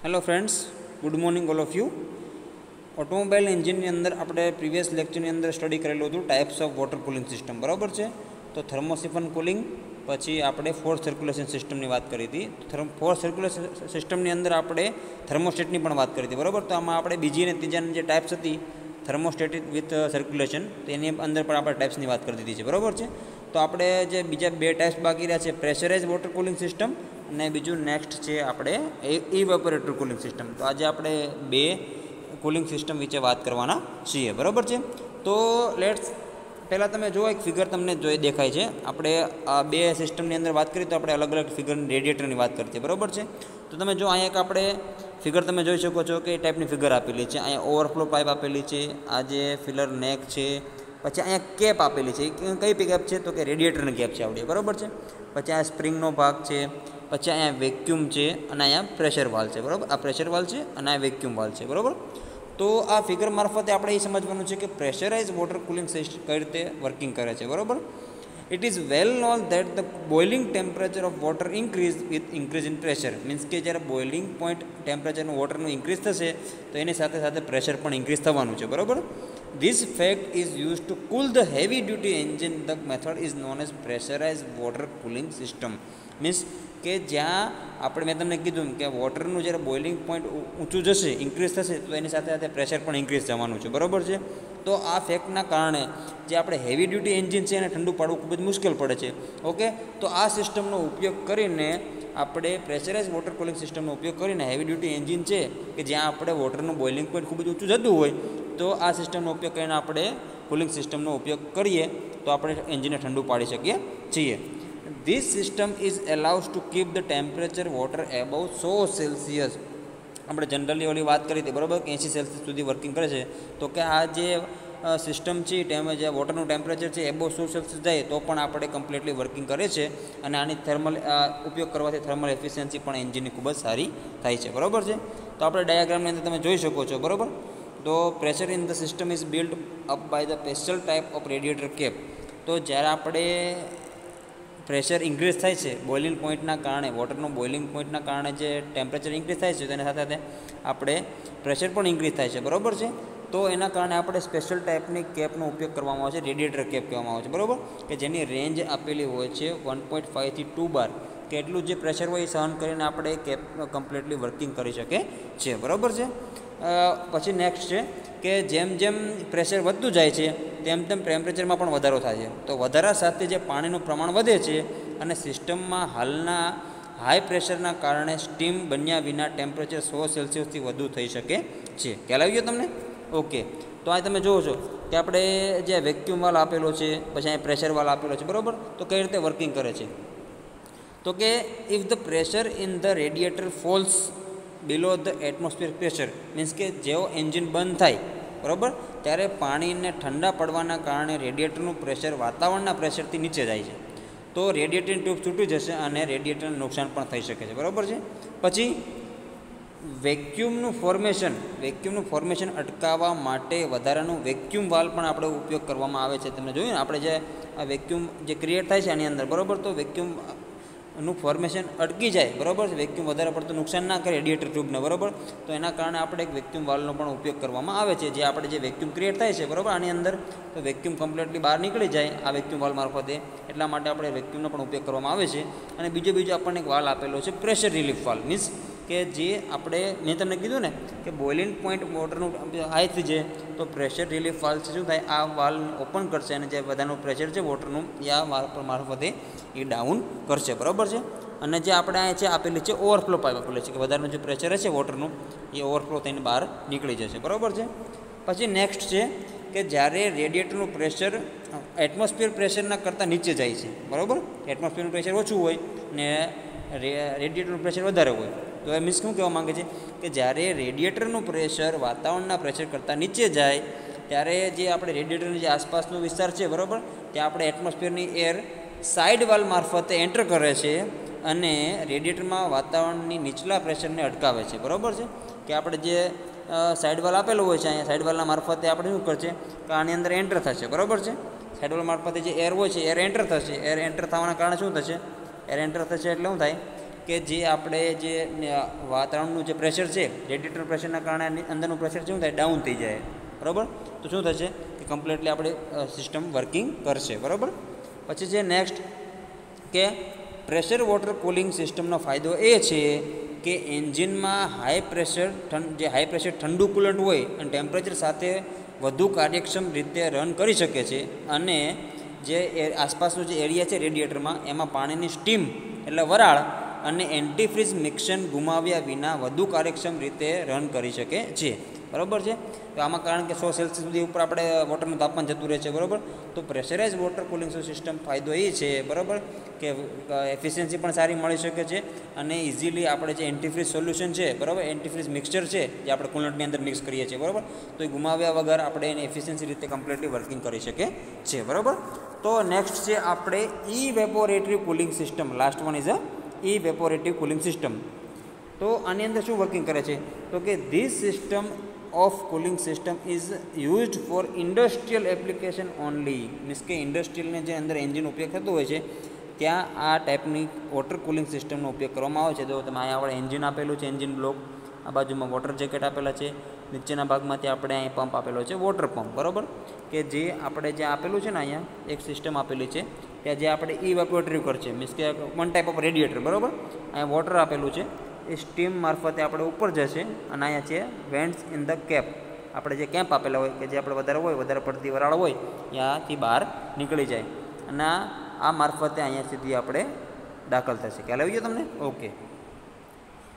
Hello friends, good morning all of you. Automobile એન્જિનની અંદર આપણે પ્રીવિયસ લેક્ચરની અંદર સ્ટડી કરેલું હતું types of water cooling system, બરાબર છે. તો થર્મોસિફન કુલિંગ, પછી આપણે ફોર્સ સર્ક્યુલેશન સિસ્ટમની વાત કરી હતી. ફોર્સ સર્ક્યુલેશન સિસ્ટમની અંદર આપણે થર્મોસ્ટેટની પણ વાત કરી હતી, બરાબર. તો આમાં આપણે બીજી અને ત્રીજાની જે ટાઈપ્સ હતી થર્મોસ્ટેટ વિથ સર્ક્યુલેશન, તેની અંદર પણ આપણે ટાઈપ્સની વાત કરી દીધી છે, બરાબર છે. તો આપણે જે બીજા બે ટાઈપ્સ બાકી રહ્યા છે, પ્રેશરાઇઝ વોટર કુલિંગ સિસ્ટમ અને બીજું નેક્સ્ટ છે આપણે ઇવેપોરેટર કુલિંગ સિસ્ટમ. તો આજે આપણે બે કુલિંગ સિસ્ટમ વિશે વાત કરવાના છીએ, બરાબર છે. તો લેટ્સ પહેલાં તમે જુઓ, એક ફિગર તમને દેખાય છે. આપણે આ બે સિસ્ટમની અંદર વાત કરીએ તો આપણે અલગ અલગ ફિગરની રેડિએટરની વાત કરીએ, બરાબર છે. તો તમે જો અહીંયા એક આપણે ફિગર તમે જોઈ શકો છો કે એ ટાઈપની ફિગર આપેલી છે. અહીંયા ઓવરફ્લો પાઇપ આપેલી છે, આ જે ફિલર નેક છે, પછી અહીંયા કેપ આપેલી છે. કઈ કેપ છે? તો કે રેડિએટરની કેપ છે આવડી, બરાબર છે. પછી આ સ્પ્રિંગનો ભાગ છે, પછી અહીંયા વેક્યુમ છે અને અહીંયા પ્રેશર વાલ્વ છે, બરાબર. આ પ્રેશર વાલ્વ છે અને આ વેક્યુમ વાલ્વ છે, બરાબર. તો આ ફિગર મારફતે આપણે એ સમજવાનું છે કે પ્રેશરાઇઝ વોટર કુલિંગ સિસ્ટમ કઈ રીતે વર્કિંગ કરે છે, બરાબર. It is well known that the boiling temperature of water increase with increase in pressure. Means કે જ્યારે બોઇલિંગ પોઈન્ટ ટેમ્પરેચરનું વોટરનું ઇન્ક્રીઝ થશે તો એની સાથે સાથે પ્રેશર પણ ઇન્ક્રીઝ થવાનું છે, બરાબર. This fact is used to cool the heavy duty engine. The method is known as pressurized water cooling system. Means કે જ્યાં આપણે મેં તમને કીધું કે વોટરનું જ્યારે બોઇલિંગ પોઈન્ટ ઊંચું જશે, ઇન્ક્રીઝ થશે, તો એની સાથે સાથે પ્રેશર પણ ઇન્ક્રીઝ થવાનું છે, બરાબર છે. તો આ ફેક્ટના કારણે જે આપણે હેવી ડ્યુટી એન્જિન છે એને ઠંડુ પાડવું ખૂબ જ મુશ્કેલ પડે છે. ઓકે, તો આ સિસ્ટમનો ઉપયોગ કરીને આપણે પ્રેશરાઇઝ વોટર કુલિંગ સિસ્ટમનો ઉપયોગ કરીને હેવી ડ્યુટી એન્જિન છે કે જ્યાં આપણે વોટરનું બોઇલિંગ પોઈન્ટ ખૂબ જ ઊંચું જતું હોય, તો આ સિસ્ટમનો ઉપયોગ કરીને આપણે કુલિંગ સિસ્ટમનો ઉપયોગ કરીએ તો આપણે એન્જિનને ઠંડુ પાડી શકીએ છીએ. This system is allows to keep the temperature water above 100 Celsius. આપણે જનરલી ઓલી વાત કરી હતી, બરાબર, કે 80 સેલ્સિયસ સુધી વર્કિંગ કરે છે. તો કે આ જે સિસ્ટમ છે જે વોટરનું ટેમ્પરેચર છે એબો 100 સેલ્સિયસ જાય તો પણ આપણે કમ્પ્લીટલી વર્કિંગ કરે છે. અને આની થર્મલ ઉપયોગ કરવાથી થર્મલ એફિશિયન્સી પણ એન્જિનની ખૂબ જ સારી થાય છે, બરાબર છે. તો આપણે ડાયાગ્રામની અંદર તમે જોઈ શકો છો, બરાબર. તો pressure in the system is built up by the special type of radiator cap. તો જ્યારે આપણે પ્રેશર ઇન્ક્રીઝ થાય છે બોઇલિંગ પોઈન્ટના કારણે, વોટરનું બોઇલિંગ પોઈન્ટના કારણે જે ટેમ્પરેચર ઇન્ક્રીઝ થાય છે તેની સાથે સાથે આપણે પ્રેશર પણ ઇન્ક્રીઝ થાય છે, બરાબર છે. તો એના કારણે આપણે સ્પેશિયલ ટાઈપની કેપનો ઉપયોગ કરવામાં આવે છે, રેડિએટર કેપ કહેવામાં આવે છે, બરાબર, કે જેની રેન્જ આપેલી હોય છે 1.5 થી 2 બાર, કે એટલું જે પ્રેશર હોય એ સહન કરીને આપણે કેપ કમ્પ્લીટલી વર્કિંગ કરી શકે છે, બરાબર છે. પછી નેક્સ્ટ છે કે જેમ જેમ પ્રેશર વધતું જાય છે તેમ તેમ ટેમ્પરેચરમાં પણ વધારો થાય છે. તો વધારા સાથે જે પાણીનું પ્રમાણ વધે છે અને સિસ્ટમમાં હાલના હાઈ પ્રેશરના કારણે સ્ટીમ બન્યા વિના ટેમ્પરેચર 100 સેલ્સિયસથી વધુ થઈ શકે છે. ખ્યાલ આવી ગયો તમને? ઓકે, તો આ તમે જુઓ છો કે આપણે જે વેક્યુમ વાલ્વ આપેલો છે, પછી અહીં પ્રેશર વાલ્વ આપેલો છે, બરાબર. તો કઈ રીતે વર્કિંગ કરે છે? તો કે if the pressure in the radiator false below the atmosphere pressure, means કે જેવો એન્જિન બંધ થાય, બરાબર, ત્યારે પાણીને ઠંડા પડવાના કારણે રેડિએટરનું પ્રેશર વાતાવરણના પ્રેશરથી નીચે જાય છે. તો રેડિએટરની ટ્યુબ છૂટી જશે અને રેડિએટરને નુકસાન પણ થઈ શકે છે, બરાબર છે. પછી વેક્યુમનું ફોર્મેશન અટકાવવા માટે વધારાનું વેક્યુમ વાલ્વ પણ આપણે ઉપયોગ કરવામાં આવે છે. તમે જોયું ને, આપણે જે આ વેક્યુમ જે ક્રિએટ થાય છે આની અંદર, બરાબર, તો વેક્યુમનું ફોર્મેશન અટકી જાય, બરાબર છે. વેક્યુમ વધારે પડતું નુકસાન ના કરે રેડિએટર ટ્યુબને, બરાબર. તો એના કારણે આપણે એક વેક્યુમ વાલ્વનો પણ ઉપયોગ કરવામાં આવે છે. જે આપણે જે વેક્યુમ ક્રિએટ થાય છે, બરાબર, આની અંદર, તો વેક્યુમ કમ્પ્લીટલી બહાર નીકળી જાય આ વેક્યુમ વાલ્વ મારફતે, એટલા માટે આપણે વેક્યુમનો પણ ઉપયોગ કરવામાં આવે છે. અને બીજો આપણને એક વાલ્વ આપેલો છે પ્રેશર રિલીફ વાલ્વ. મીન્સ કે જે આપણે મેં તમને કીધું ને કે બોઇલિંગ પોઈન્ટ વોટરનું હાઈ થઈ જાય તો પ્રેશર રિલીફ વાલ્વ શું થાય, આ વાલ્વ ઓપન કરશે અને જે બધાનું પ્રેશર છે વોટરનું એ આ વાલ્વ મારફતે એ ડાઉન કરશે, બરાબર છે. અને જે આપણે અહીંયા છે આપેલી છે ઓવરફ્લો પાઇપ આપેલી છે કે વધારાનું જે પ્રેશર છે વોટરનું એ ઓવરફ્લો થઈને બહાર નીકળી જશે, બરાબર છે. પછી નેક્સ્ટ છે કે જ્યારે રેડિએટરનું પ્રેશર એટમોસ્ફિયર પ્રેશરના કરતાં નીચે જાય છે, બરાબર, એટમોસ્ફિયરનું પ્રેશર ઓછું હોય ને રેડિએટરનું પ્રેશર વધારે હોય, તો એ મીન્સ શું કહેવા માગે છે કે જ્યારે રેડિએટરનું પ્રેશર વાતાવરણના પ્રેશર કરતાં નીચે જાય ત્યારે જે આપણે રેડિએટરની જે આસપાસનો વિસ્તાર છે, બરાબર, ત્યાં આપણે એટમોસ્ફિયરની એર સાઇડ વાલ્વ મારફતે એન્ટર કરે છે અને રેડિએટરમાં વાતાવરણની નીચલા પ્રેશરને અટકાવે છે, બરાબર છે. કે આપણે જે સાઇડ વાલ્વ આપેલો હોય છે અહીંયા, સાઇડ વાલ્વના મારફતે આપણે શું કરશે કે આની અંદર એન્ટર થશે, બરાબર છે. સાઇડ વાલ્વ મારફતે જે એર હોય છે એર એન્ટર થશે. એર એન્ટર થવાના કારણે શું થશે? એર એન્ટર થશે એટલે શું થાય કે જે આપણે જે વાતાવરણનું જે પ્રેશર છે રેડિએટર પ્રેશરના કારણે અંદરનું પ્રેશર શું થાય ડાઉન થઈ જાય બરાબર. તો શું થશે કે કમ્પ્લીટલી આપણે સિસ્ટમ વર્કિંગ કરશે બરાબર. પછી છે નેક્સ્ટ કે પ્રેશર વોટર કુલિંગ સિસ્ટમનો ફાયદો એ છે કે એન્જિનમાં હાઈ પ્રેશર ઠંડુ કુલન્ટ હોય અને ટેમ્પરેચર સાથે વધુ કાર્યક્ષમ રીતે રન કરી શકે છે અને જે આસપાસનો જે એરિયા છે રેડિએટરમાં એમાં પાણીની સ્ટીમ એટલે વરાળ અને એન્ટીફ્રીઝ મિક્સન ગુમાવ્યા વિના વધુ કાર્યક્ષમ રીતે રન કરી શકે છે બરાબર છે. તો આમાં કારણ કે 100 સેલ્સિયસ સુધી ઉપર આપણે વોટરનું તાપમાન જતું રહે છે બરાબર. તો પ્રેશરાઇઝ વોટર કુલિંગ સિસ્ટમ ફાયદો એ છે બરાબર કે એફિશિયન્સી પણ સારી મળી શકે છે અને ઇઝીલી આપણે જે એન્ટીફ્રીઝ સોલ્યુશન છે બરાબર એન્ટીફ્રીઝ મિક્સચર છે જે આપણે કુલન્ટની અંદર મિક્સ કરીએ છીએ બરાબર. તો એ ગુમાવ્યા વગર આપણે એને એફિશિયન્સી રીતે કમ્પ્લીટલી વર્કિંગ કરી શકે છે બરાબર. તો નેક્સ્ટ છે આપણે evaporatory cooling system. Last one is a evaporative cooling system. તો આની અંદર શું વર્કિંગ કરે છે તો કે this system of cooling system is used for industrial application only. Means કે ઇન્ડસ્ટ્રીયલને જે અંદર એન્જિન ઉપયોગ થતો હોય છે ત્યાં આ ટાઈપની વોટર કુલિંગ સિસ્ટમનો ઉપયોગ કરવામાં આવે છે. તો તમે અહીંયા આપણે એન્જિન આપેલું છે એન્જિન બ્લોક, આ બાજુમાં વોટર જેકેટ આપેલા છે, નીચેના ભાગમાંથી આપણે અહીં પંપ આપેલો છે વોટર પંપ બરાબર. કે જે આપણે જે આપેલું છે ને અહીંયા એક સિસ્ટમ આપેલી છે ત્યાં જે આપણે ઇવેપોરેટરી કરશે મીન્સ કે વન ટાઈપ ઓફ રેડિએટર બરાબર. અહીંયા વોટર આપેલું છે એ સ્ટીમ મારફતે આપણે ઉપર જશે અને અહીંયા છે વેન્ટ્સ ઇન ધ કેપ. આપણે જે કેમ્પ આપેલા હોય કે જે આપણે વધારે પડતી વરાળ હોય ત્યાંથી બહાર નીકળી જાય અને આ મારફતે અહીંયા સુધી આપણે દાખલ થશે. ખ્યાલ આવી ગયો તમને? Okay.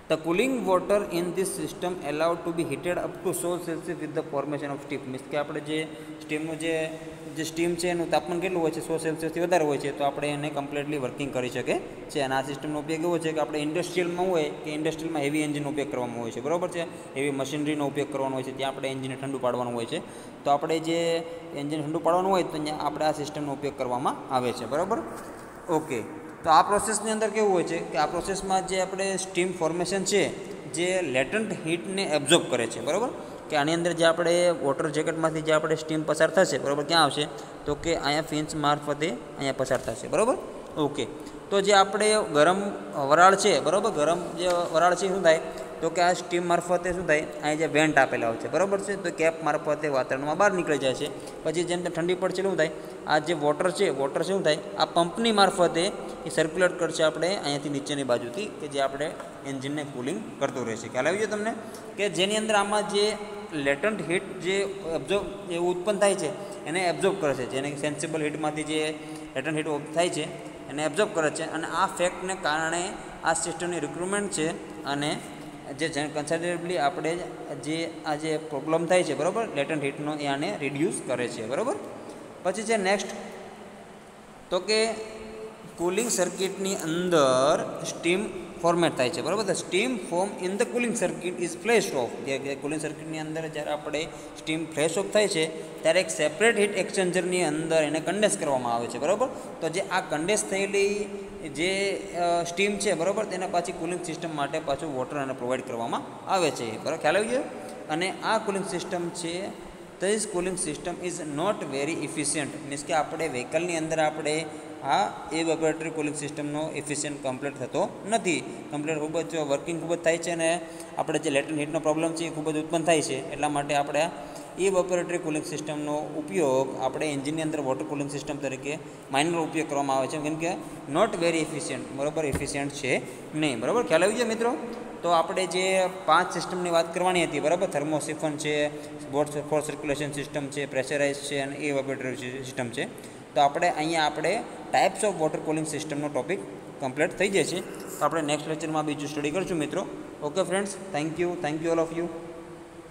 The cooling water in this system allowed to be heated up to 100 Celsius with the formation of steam. Means કે આપણે જે સ્ટીમનું જે સ્ટીમ છે એનું તાપમાન કેટલું હોય છે 100 સેલ્સિયસથી વધારે હોય છે તો આપણે એને કમ્પ્લીટલી વર્કિંગ કરી શકે છે. અને આ સિસ્ટમનો ઉપયોગ એવો છે કે આપણે ઇન્ડસ્ટ્રીયલમાં હોય કે ઇન્ડસ્ટ્રીયલમાં હેવી એન્જિનનો ઉપયોગ કરવામાં હોય છે બરાબર છે. હેવી મશીનરીનો ઉપયોગ કરવાનો હોય છે ત્યાં આપણે એન્જિનને ઠંડુ પાડવાનું હોય છે. તો આપણે જે એન્જિન ઠંડુ પાડવાનું હોય તો ત્યાં આપણે આ સિસ્ટમનો ઉપયોગ કરવામાં આવે છે બરાબર. ઓકે. તો આ પ્રોસેસની અંદર કેવું હોય છે કે આ પ્રોસેસમાં જે આપણે સ્ટીમ ફોર્મેશન છે જે લેટન્ટ હીટને એબ્ઝોર્બ કરે છે બરાબર. કે આની અંદર જે આપણે વોટર જેકેટમાંથી જે આપણે સ્ટીમ પસાર થશે બરાબર ક્યાં આવશે તો કે અહીંયા ફિન્સ મારફતે અહીંયા પસાર થશે બરાબર. ઓકે. તો જે આપણે ગરમ વરાળ છે બરાબર ગરમ જે વરાળ છે શું થાય તો કે આ સ્ટીમ મારફતે શું થાય અહીંયા જે વેન્ટ આપેલા હોય છે બરાબર છે તો કેપ મારફતે વાતાવરણમાં બહાર નીકળી જાય છે. પછી જેમ જેમ ઠંડી પડશે શું થાય આ જે વોટર શું થાય આ પંપની મારફતે એ સર્ક્યુલેટ કરશે આપણે અહીંયાથી નીચેની બાજુથી કે જે આપણે એન્જિનને કુલિંગ કરતું રહેશે. ખ્યાલ આવી ગયો તમને કે જેની અંદર આમાં જે લેટન્ટ હીટ જે એબ્ઝોર્બ જે ઉત્પન્ન થાય છે એને એબ્ઝોર્બ કરે છે જેને સેન્સિબલ હીટમાંથી જે લેટન્ટ હીટ થાય છે એને એબ્ઝોર્બ કરે છે અને આ ફેક્ટને કારણે આ સિસ્ટમની રિક્રુટમેન્ટ છે અને જે કન્સિડરેબલી આપણે જે આ જે પ્રોબ્લેમ થાય છે બરાબર લેટન્ટ હીટનો એ આને રિડ્યુસ કરે છે બરાબર. પછી છે નેક્સ્ટ તો કે કુલિંગ સર્કિટની અંદર સ્ટીમ ફોર્મેટ થાય છે બરાબર. The steam form in the cooling circuit is flash of. જે કુલિંગ સર્કિટની અંદર જ્યારે આપણે સ્ટીમ ફ્લેશ ઓફ થાય છે ત્યારે એક સેપરેટ હીટ એક્સચેન્જરની અંદર એને કન્ડેન્સ કરવામાં આવે છે બરાબર. તો જે આ કન્ડેન્સ થયેલી જે સ્ટીમ છે બરાબર તેને પાછી કુલિંગ સિસ્ટમ માટે પાછું વોટર એને પ્રોવાઈડ કરવામાં આવે છે બરાબર. ખ્યાલ આવી ગયો? અને આ કુલિંગ સિસ્ટમ છે this cooling system is not very efficient. Means કે આપણે વ્હીકલની અંદર આપણે આ ઇવેપોરેટરી કુલિંગ સિસ્ટમનો એફિશિયન્ટ કમ્પ્લીટ થતો નથી. કમ્પ્લીટ ખૂબ જ વર્કિંગ ખૂબ જ થાય છે અને આપણે જે લેટન્ટ હીટનો પ્રોબ્લેમ છે એ ખૂબ જ ઉત્પન્ન થાય છે. એટલા માટે આપણે ઇવેપોરેટરી કુલિંગ સિસ્ટમનો ઉપયોગ આપણે એન્જિનની અંદર વોટર કુલિંગ સિસ્ટમ તરીકે માઇનર ઉપયોગ કરવામાં આવે છે કેમ કે નોટ વેરી ઇફિશિયન્ટ બરાબર ઇફિશિયન્ટ છે નહીં બરાબર. ખ્યાલ આવી ગયો મિત્રો? તો આપણે જે 5 સિસ્ટમની વાત કરવાની હતી બરાબર થર્મોસિફન છે, ફોર સર્ક્યુલેશન સિસ્ટમ છે, પ્રેશરાઇઝ છે અને ઇવેપોરેટરી સિસ્ટમ છે. તો આપણે અહીંયા આપણે ટાઈપ્સ ઓફ વોટર કુલિંગ સિસ્ટમનો ટોપિક કમ્પ્લીટ થઈ જાય છે. તો આપણે નેક્સ્ટ લેક્ચરમાં બીજું સ્ટડી કરીશું મિત્રો. Okay friends, thank you all of you.